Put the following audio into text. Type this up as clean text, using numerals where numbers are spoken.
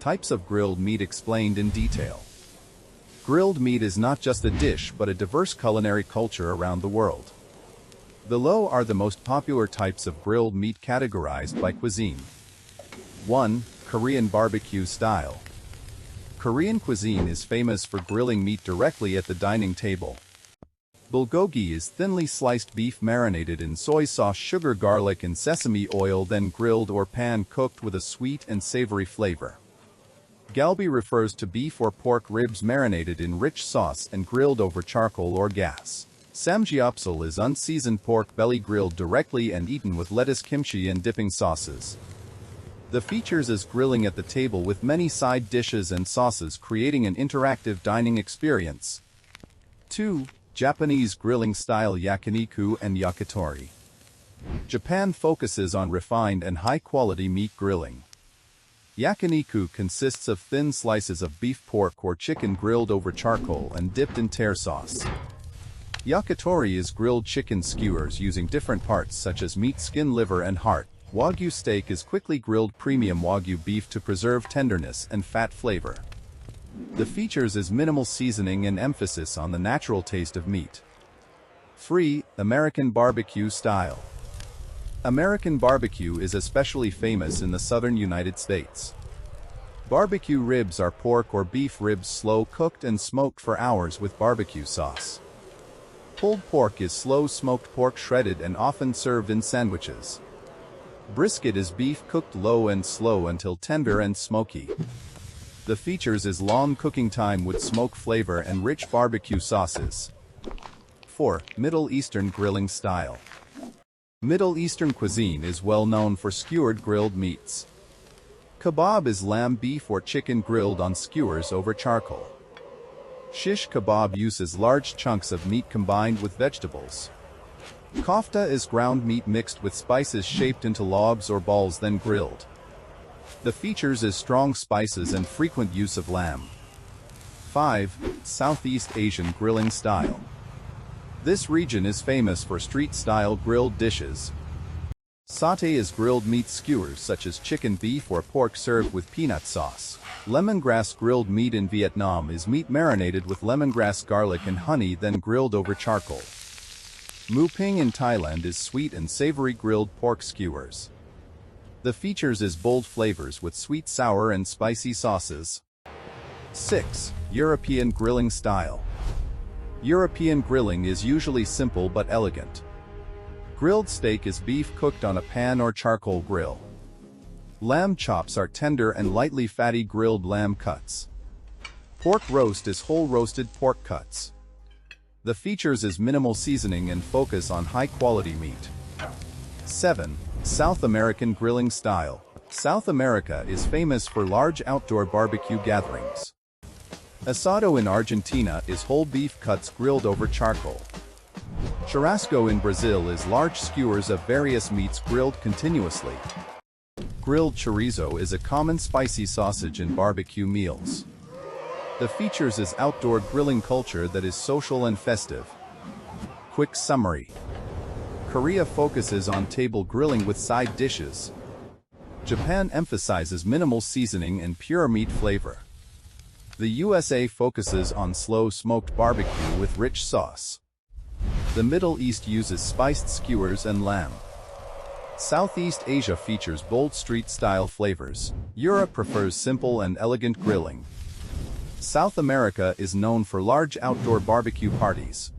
Types of grilled meat explained in detail. Grilled meat is not just a dish but a diverse culinary culture around the world. Below are the most popular types of grilled meat categorized by cuisine. 1. Korean barbecue style. Korean cuisine is famous for grilling meat directly at the dining table. Bulgogi is thinly sliced beef marinated in soy sauce, sugar, garlic, and sesame oil, then grilled or pan-cooked with a sweet and savory flavor. Galbi refers to beef or pork ribs marinated in rich sauce and grilled over charcoal or gas. Samgyeopsal is unseasoned pork belly grilled directly and eaten with lettuce, kimchi, and dipping sauces. The features is grilling at the table with many side dishes and sauces, creating an interactive dining experience. 2. Japanese grilling style yakiniku and yakitori. Japan focuses on refined and high-quality meat grilling. Yakiniku consists of thin slices of beef, pork, or chicken grilled over charcoal and dipped in tare sauce. Yakitori is grilled chicken skewers using different parts such as meat, skin, liver, and heart. Wagyu steak is quickly grilled premium Wagyu beef to preserve tenderness and fat flavor. The features is minimal seasoning and emphasis on the natural taste of meat. 3. American barbecue style. American barbecue is especially famous in the southern United States. Barbecue ribs are pork or beef ribs slow cooked and smoked for hours with barbecue sauce. Pulled pork is slow smoked pork shredded and often served in sandwiches. Brisket is beef cooked low and slow until tender and smoky. The features is long cooking time with smoke flavor and rich barbecue sauces. 4. Middle Eastern grilling style. Middle Eastern cuisine is well known for skewered grilled meats. Kebab is lamb, beef, or chicken grilled on skewers over charcoal. Shish kebab uses large chunks of meat combined with vegetables. Kofta is ground meat mixed with spices shaped into lobes or balls then grilled. The features is strong spices and frequent use of lamb. 5. Southeast Asian grilling style. This region is famous for street-style grilled dishes. Satay is grilled meat skewers such as chicken, beef, or pork served with peanut sauce. Lemongrass grilled meat in Vietnam is meat marinated with lemongrass, garlic, and honey then grilled over charcoal. Mu ping in Thailand is sweet and savory grilled pork skewers. The features is bold flavors with sweet, sour, and spicy sauces. 6. European grilling style. European grilling is usually simple but elegant. Grilled steak is beef cooked on a pan or charcoal grill. Lamb chops are tender and lightly fatty grilled lamb cuts. Pork roast is whole roasted pork cuts. The features is minimal seasoning and focus on high-quality meat. 7. South American grilling style. South America is famous for large outdoor barbecue gatherings. Asado in Argentina is whole beef cuts grilled over charcoal. Churrasco in Brazil is large skewers of various meats grilled continuously. Grilled chorizo is a common spicy sausage in barbecue meals. The features is outdoor grilling culture that is social and festive. Quick summary. Korea focuses on table grilling with side dishes. Japan emphasizes minimal seasoning and pure meat flavor. The USA focuses on slow smoked barbecue with rich sauce. The Middle East uses spiced skewers and lamb. Southeast Asia features bold street-style flavors. Europe prefers simple and elegant grilling. South America is known for large outdoor barbecue parties.